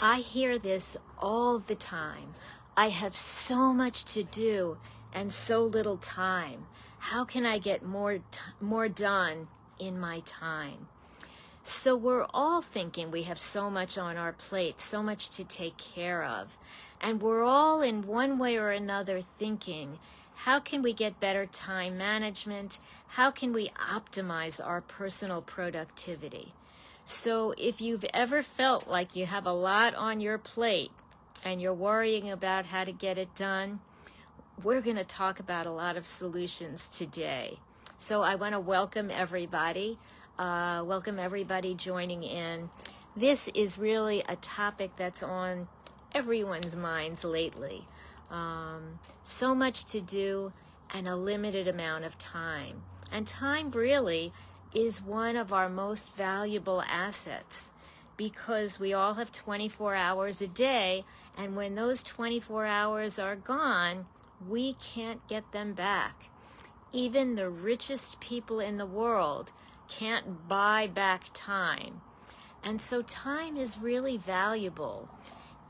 I hear this all the time. I have so much to do and so little time. How can I get more done in my time? So we're all thinking we have so much on our plate, so much to take care of. And we're all in one way or another thinking, how can we get better time management? How can we optimize our personal productivity? So if you've ever felt like you have a lot on your plate and you're worrying about how to get it done, we're going to talk about a lot of solutions today. So I want to welcome everybody. Welcome everybody joining in. This is really a topic that's on everyone's minds lately. So much to do and a limited amount of time. And time really is one of our most valuable assets because we all have 24 hours a day, and when those 24 hours are gone, we can't get them back. Even the richest people in the world can't buy back time. And so time is really valuable,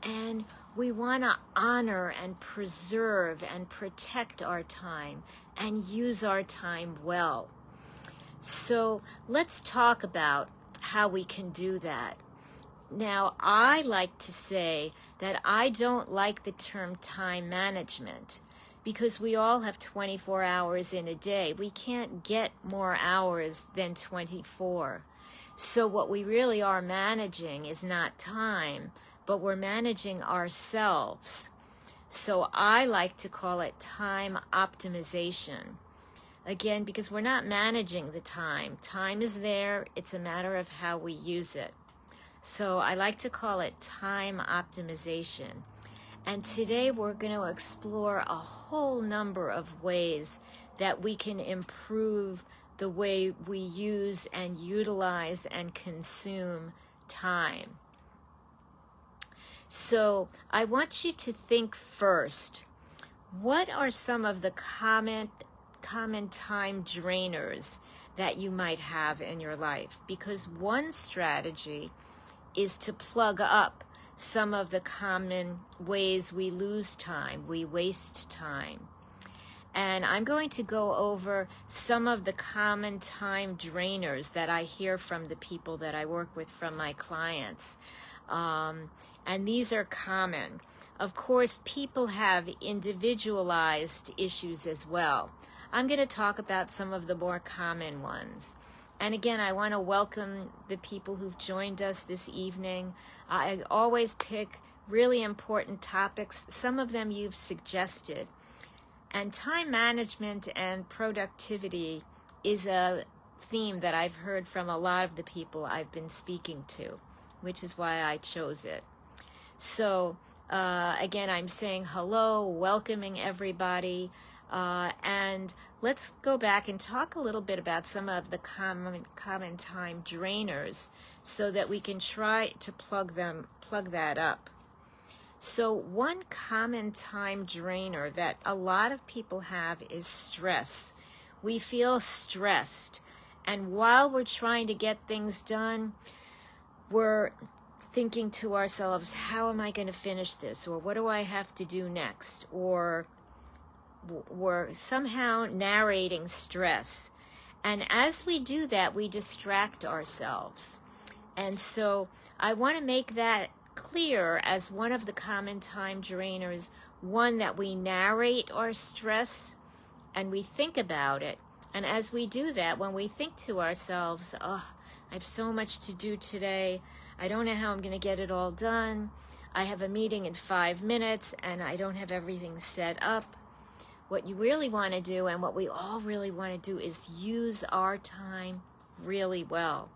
and we want to honor and preserve and protect our time and use our time well. So let's talk about how we can do that. Now, I like to say that I don't like the term time management because we all have 24 hours in a day. We can't get more hours than 24. So what we really are managing is not time, but we're managing ourselves. So I like to call it time optimization. Again, because we're not managing the time. Time is there. It's a matter of how we use it. So I like to call it time optimization. And today we're going to explore a whole number of ways that we can improve the way we use and utilize and consume time. So I want you to think first, what are some of the common time drainers that you might have in your life? Because one strategy is to plug up some of the common ways we lose time, we waste time. And I'm going to go over some of the common time drainers that I hear from the people that I work with, from my clients. And these are common. Of course, people have individualized issues as well. I'm going to talk about some of the more common ones. And again, I want to welcome the people who've joined us this evening. I always pick really important topics. Some of them you've suggested. And time management and productivity is a theme that I've heard from a lot of the people I've been speaking to, which is why I chose it. So again, I'm saying hello, welcoming everybody. And let's go back and talk a little bit about some of the common time drainers so that we can try to plug that up. So one common time drainer that a lot of people have is stress. We feel stressed, and while we're trying to get things done, we're thinking to ourselves, how am I going to finish this? Or what do I have to do next? Or we're somehow narrating stress. And as we do that, we distract ourselves. And so I want to make that clear as one of the common time drainers, one that we narrate our stress and we think about it. And as we do that, when we think to ourselves, oh, I have so much to do today. I don't know how I'm going to get it all done. I have a meeting in 5 minutes and I don't have everything set up. What you really want to do, and what we all really want to do, is use our time really well.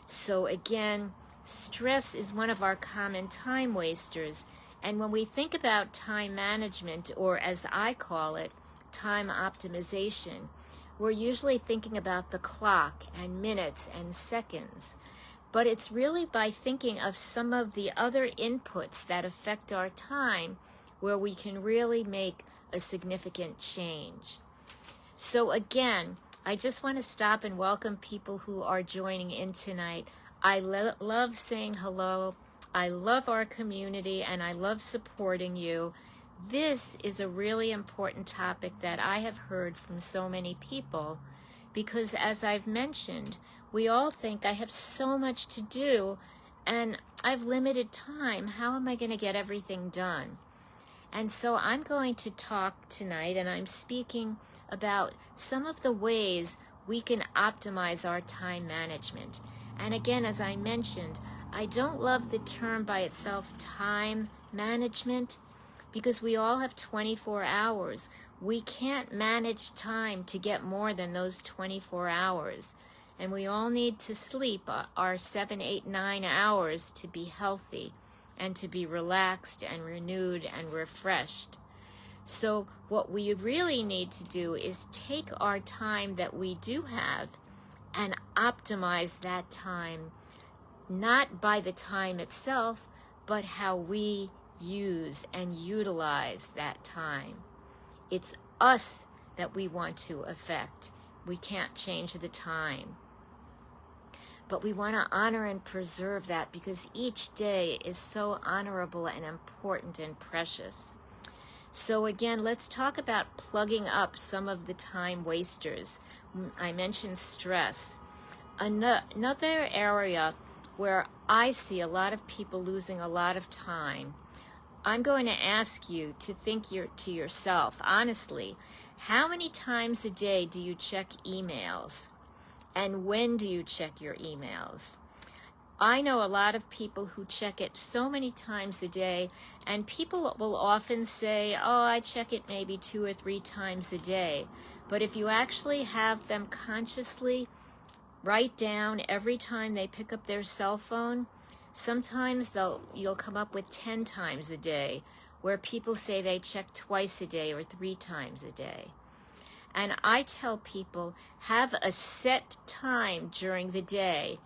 So again, stress is one of our common time wasters. And when we think about time management, or as I call it, time optimization, we're usually thinking about the clock and minutes and seconds. But it's really by thinking of some of the other inputs that affect our time where we can really make a significant change. So again, I just want to stop and welcome people who are joining in tonight. I love saying hello. I love our community and I love supporting you. This is a really important topic that I have heard from so many people because, as I've mentioned, we all think I have so much to do and I've limited time. How am I going to get everything done? And so I'm going to talk tonight, and I'm speaking about some of the ways we can optimize our time management. And again, as I mentioned, I don't love the term by itself, time management, because we all have 24 hours. We can't manage time to get more than those 24 hours. And we all need to sleep our 7, 8, 9 hours to be healthy and to be relaxed and renewed and refreshed. So what we really need to do is take our time that we do have and optimize that time, not by the time itself, but how we use and utilize that time. It's us that we want to affect. We can't change the time. But we want to honor and preserve that because each day is so honorable and important and precious. So again, let's talk about plugging up some of the time wasters. I mentioned stress. Another area where I see a lot of people losing a lot of time, I'm going to ask you to think to yourself, honestly, how many times a day do you check emails? And when do you check your emails? I know a lot of people who check it so many times a day, and people will often say, oh, I check it maybe 2 or 3 times a day. But if you actually have them consciously write down every time they pick up their cell phone, sometimes you'll come up with 10 times a day, where people say they check twice a day or 3 times a day. And I tell people, have a set time during the day,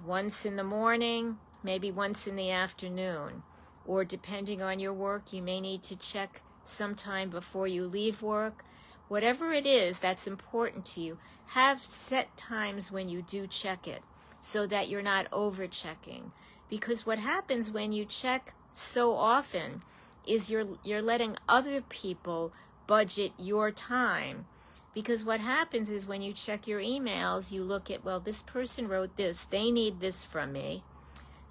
once in the morning, maybe once in the afternoon, or depending on your work, you may need to check sometime before you leave work. Whatever it is that's important to you, have set times when you do check it so that you're not over-checking. Because what happens when you check so often is you're letting other people budget your time. Because what happens is when you check your emails, you look at, well, this person wrote this, they need this from me.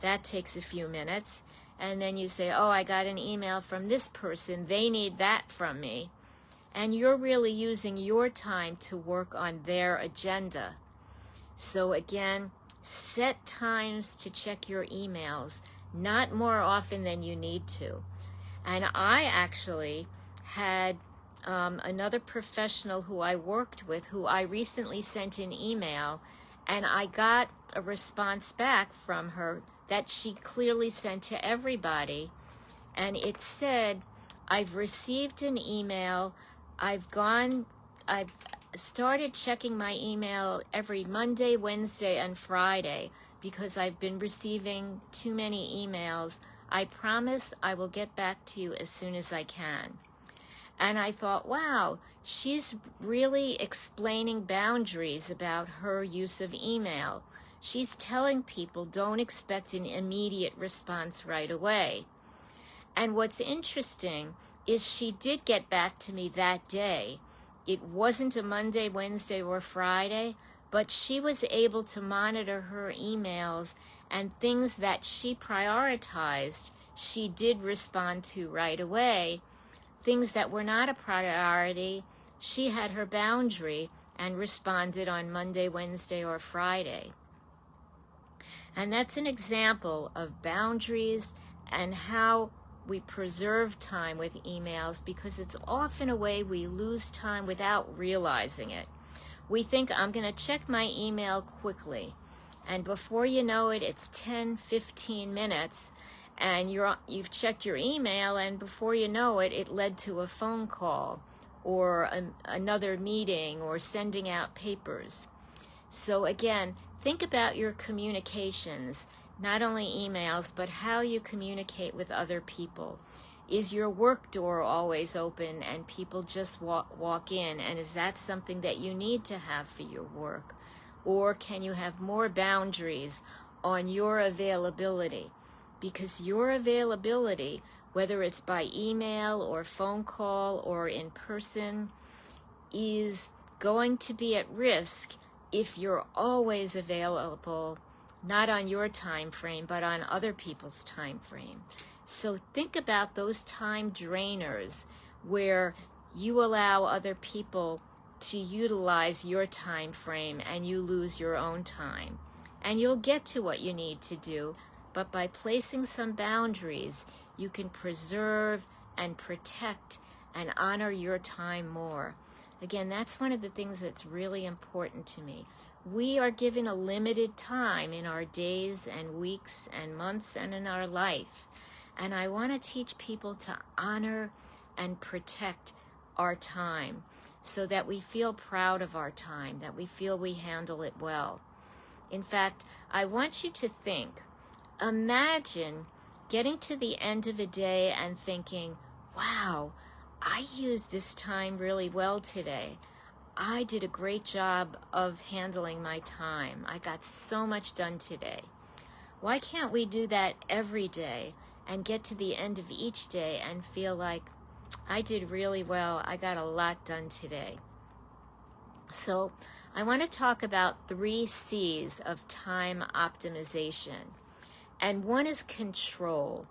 That takes a few minutes. And then you say, oh, I got an email from this person, they need that from me. And you're really using your time to work on their agenda. So again, set times to check your emails, not more often than you need to. And I actually had another professional who I worked with, who I recently sent an email, and I got a response back from her that she clearly sent to everybody. And it said, I've received an email, I've started checking my email every Monday, Wednesday, and Friday because I've been receiving too many emails. I promise I will get back to you as soon as I can. And I thought, wow, she's really explaining boundaries about her use of email. She's telling people don't expect an immediate response right away. And what's interesting is she did get back to me that day. It wasn't a Monday, Wednesday, or Friday, but she was able to monitor her emails, and things that she prioritized, she did respond to right away. Things that were not a priority, she had her boundary and responded on Monday, Wednesday, or Friday. And that's an example of boundaries and how we preserve time with emails, because it's often a way we lose time without realizing it. We think, I'm going to check my email quickly. And before you know it, it's 10, 15 minutes. And you've checked your email, and before you know it, it led to a phone call or another meeting or sending out papers. So again, think about your communications, not only emails, but how you communicate with other people. Is your work door always open and people just walk in? And is that something that you need to have for your work? Or can you have more boundaries on your availability? because your availability, whether it's by email or phone call or in person, is going to be at risk if you're always available, not on your time frame, but on other people's time frame. So think about those time drainers where you allow other people to utilize your time frame and you lose your own time. And you'll get to what you need to do, but by placing some boundaries, you can preserve and protect and honor your time more. Again, that's one of the things that's really important to me. We are given a limited time in our days and weeks and months and in our life. And I want to teach people to honor and protect our time so that we feel proud of our time, that we feel we handle it well. In fact, I want you to think, imagine getting to the end of a day and thinking, wow, I used this time really well today. I did a great job of handling my time. I got so much done today. Why can't we do that every day and get to the end of each day and feel like I did really well, I got a lot done today? So I want to talk about 3 C's of time optimization. And one is control.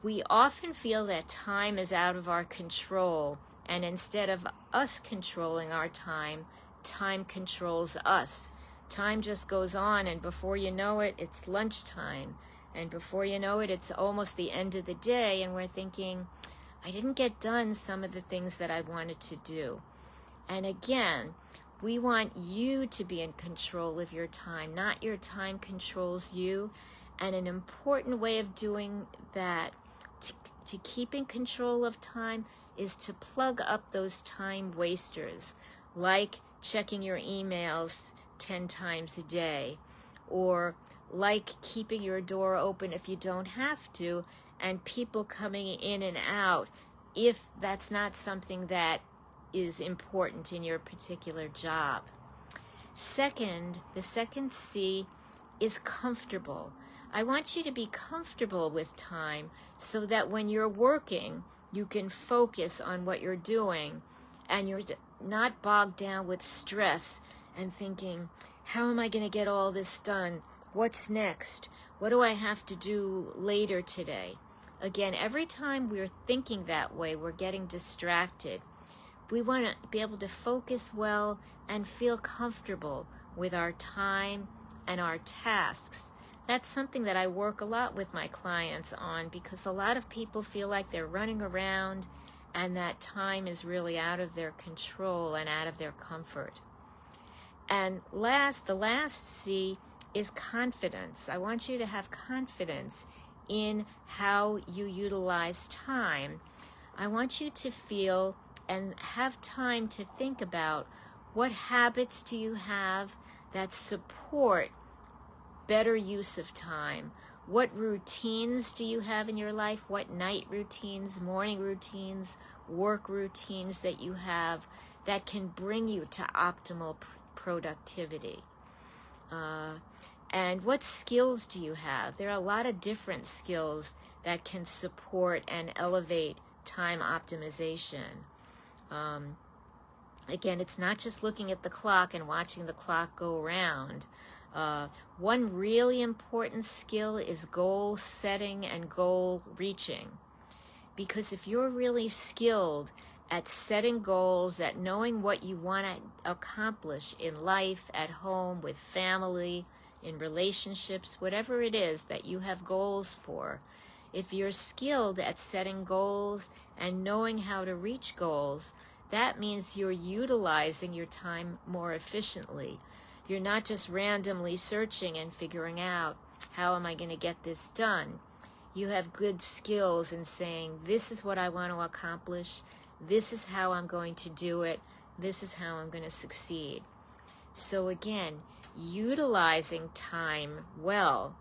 We often feel that time is out of our control, and instead of us controlling our time, time controls us. Time just goes on, and before you know it, it's lunchtime. And before you know it, it's almost the end of the day, and we're thinking, I didn't get done some of the things that I wanted to do. And again, we want you to be in control of your time, not your time controls you. And an important way of doing that, to keep in control of time, is to plug up those time wasters, like checking your emails 10 times a day, or like keeping your door open if you don't have to, and people coming in and out if that's not something that is important in your particular job. Second, the second C is comfortable. I want you to be comfortable with time so that when you're working, you can focus on what you're doing and you're not bogged down with stress and thinking, how am I going to get all this done? What's next? What do I have to do later today? Again, every time we're thinking that way, we're getting distracted. We want to be able to focus well and feel comfortable with our time and our tasks. That's something that I work a lot with my clients on, because a lot of people feel like they're running around and that time is really out of their control and out of their comfort. And the last C is confidence. I want you to have confidence in how you utilize time. I want you to feel and have time to think about, what habits do you have that support better use of time? What routines do you have in your life? What night routines, morning routines, work routines that you have that can bring you to optimal productivity? And what skills do you have? There are a lot of different skills that can support and elevate time optimization. Again, it's not just looking at the clock and watching the clock go around. One really important skill is goal setting and goal reaching. Because if you're really skilled at setting goals, at knowing what you want to accomplish in life, at home, with family, in relationships, whatever it is that you have goals for, if you're skilled at setting goals and knowing how to reach goals, that means you're utilizing your time more efficiently. You're not just randomly searching and figuring out, how am I going to get this done? You have good skills in saying, this is what I want to accomplish, this is how I'm going to do it, this is how I'm going to succeed. So again, utilizing time well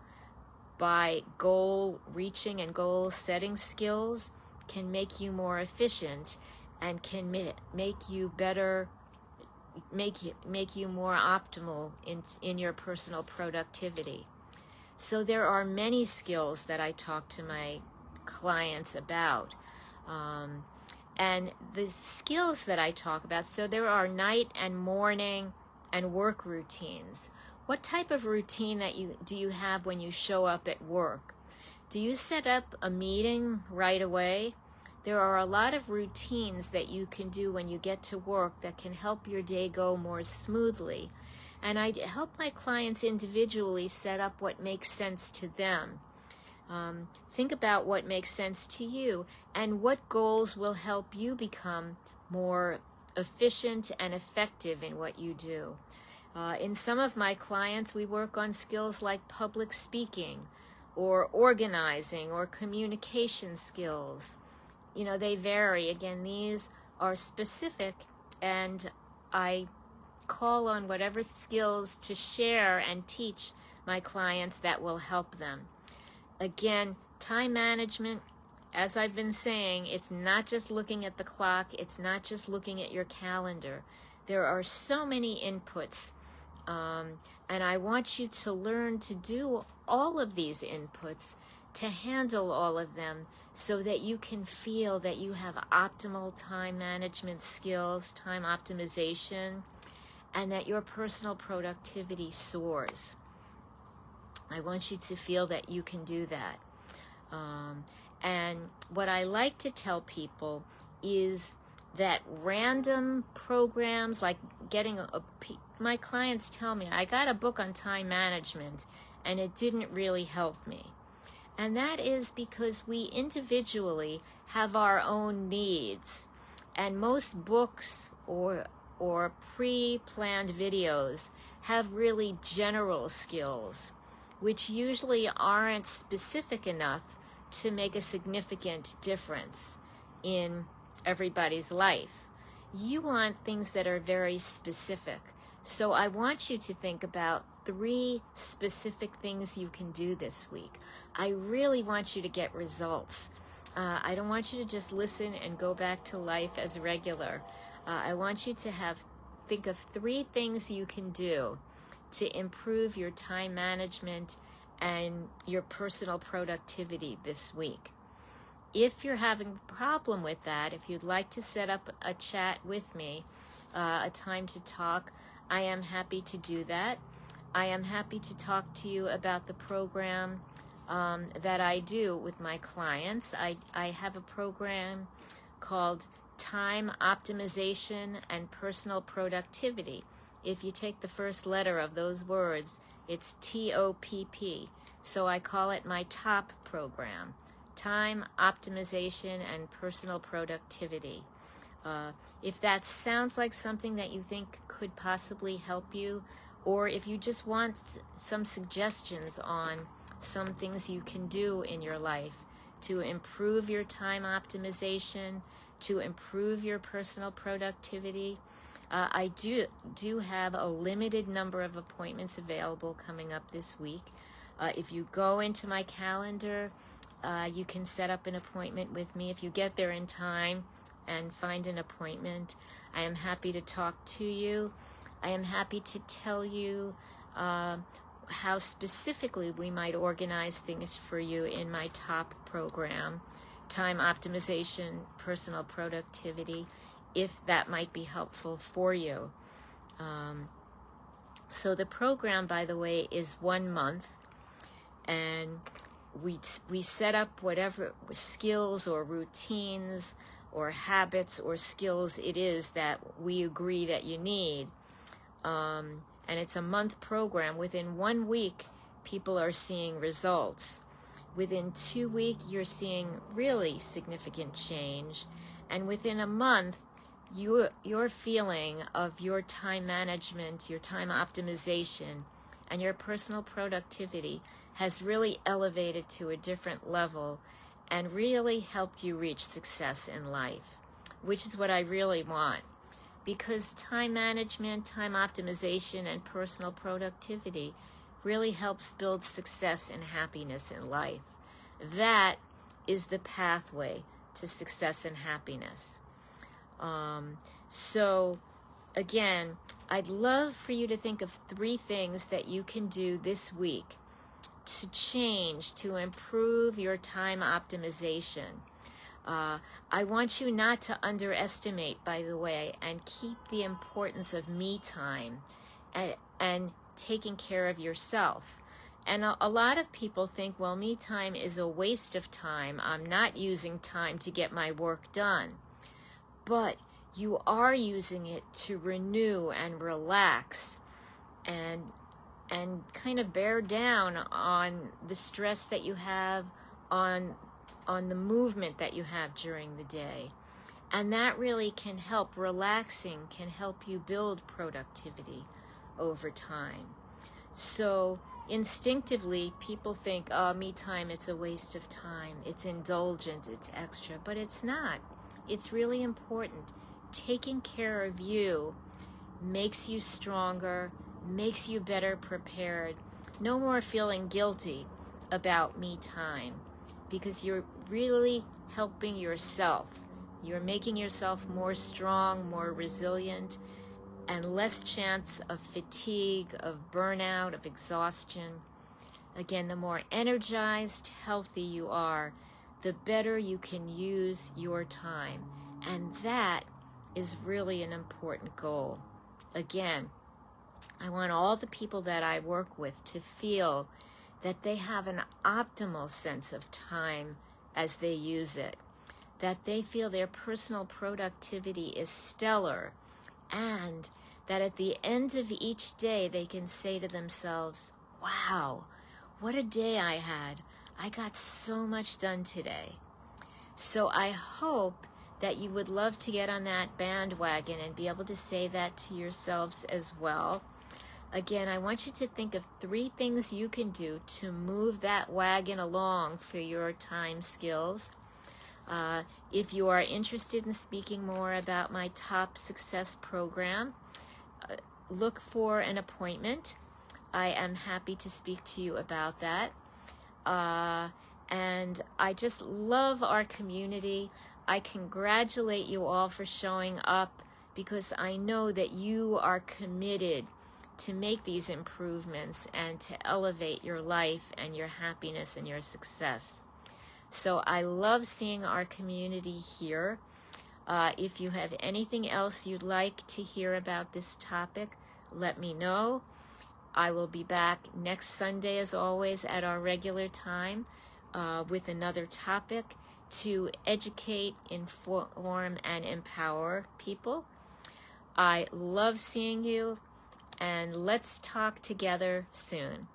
by goal reaching and goal setting skills can make you more efficient and can make you better, make you more optimal in your personal productivity. So there are many skills that I talk to my clients about. And the skills that I talk about, so there are night and morning and work routines. What type of routine do you have when you show up at work? Do you set up a meeting right away? There are a lot of routines that you can do when you get to work that can help your day go more smoothly. And I help my clients individually set up what makes sense to them. Think about what makes sense to you and what goals will help you become more efficient and effective in what you do. In some of my clients, we work on skills like public speaking or organizing or communication skills. You know, they vary. Again, these are specific, and I call on whatever skills to share and teach my clients that will help them. Again, time management, as I've been saying, it's not just looking at the clock, it's not just looking at your calendar. There are so many inputs, and I want you to learn to do all of these inputs, to handle all of them, so that you can feel that you have optimal time management skills, time optimization, and that your personal productivity soars. I want you to feel that you can do that. And what I like to tell people is that random programs, like my clients tell me, I got a book on time management and it didn't really help me. And that is because we individually have our own needs. And most books or pre-planned videos have really general skills, which usually aren't specific enough to make a significant difference in everybody's life. You want things that are very specific. So I want you to think about 3 specific things you can do this week. I really want you to get results. I don't want you to just listen and go back to life as regular. I want you to think of 3 things you can do to improve your time management and your personal productivity this week. If you're having a problem with that, if you'd like to set up a chat with me, a time to talk, I am happy to do that. I am happy to talk to you about the program that I do with my clients. I have a program called Time Optimization and Personal Productivity. If you take the first letter of those words, it's TOPP. So I call it my TOP program, Time Optimization and Personal Productivity. If that sounds like something that you think could possibly help you, or if you just want some suggestions on some things you can do in your life to improve your time optimization, to improve your personal productivity, I do have a limited number of appointments available coming up this week. If you go into my calendar, you can set up an appointment with me. If you get there in time and find an appointment, I am happy to talk to you. I am happy to tell you how specifically we might organize things for you in my TOP program, Time Optimization, Personal Productivity, if that might be helpful for you. So the program, by the way, is 1 month, and we set up whatever skills or routines or habits or skills it is that we agree that you need. And it's a month program. Within 1 week, people are seeing results. Within 2 weeks, you're seeing really significant change. And within a month, your feeling of your time management, your time optimization, and your personal productivity has really elevated to a different level and really helped you reach success in life, which is what I really want. Because time management, time optimization, and personal productivity really helps build success and happiness in life. That is the pathway to success and happiness. So again, I'd love for you to think of 3 things that you can do this week to change, to improve your time optimization. I want you not to underestimate, by the way, and keep the importance of me time and taking care of yourself. And a lot of people think, well, me time is a waste of time. I'm not using time to get my work done. But you are using it to renew and relax and kind of bear down on the stress that you have, on the movement that you have during the day. And that really can help. Relaxing can help you build productivity over time. So instinctively, people think, oh, me time, it's a waste of time. It's indulgent, it's extra. But it's not. It's really important. Taking care of you makes you stronger, makes you better prepared. No more feeling guilty about me time, because you're really helping yourself. You're making yourself more strong, more resilient, and less chance of fatigue, of burnout, of exhaustion. Again, the more energized, healthy you are, the better you can use your time. And that is really an important goal. Again, I want all the people that I work with to feel that they have an optimal sense of time as they use it, that they feel their personal productivity is stellar, and that at the end of each day they can say to themselves, wow, what a day I had. I got so much done today. So I hope that you would love to get on that bandwagon and be able to say that to yourselves as well. Again, I want you to think of 3 things you can do to move that wagon along for your time skills. If you are interested in speaking more about my Top Success program, look for an appointment. I am happy to speak to you about that. And I just love our community. I congratulate you all for showing up, because I know that you are committed to make these improvements and to elevate your life and your happiness and your success. So I love seeing our community here. If you have anything else you'd like to hear about this topic, let me know. I will be back next Sunday, as always, at our regular time with another topic to educate, inform, and empower people. I love seeing you, and let's talk together soon.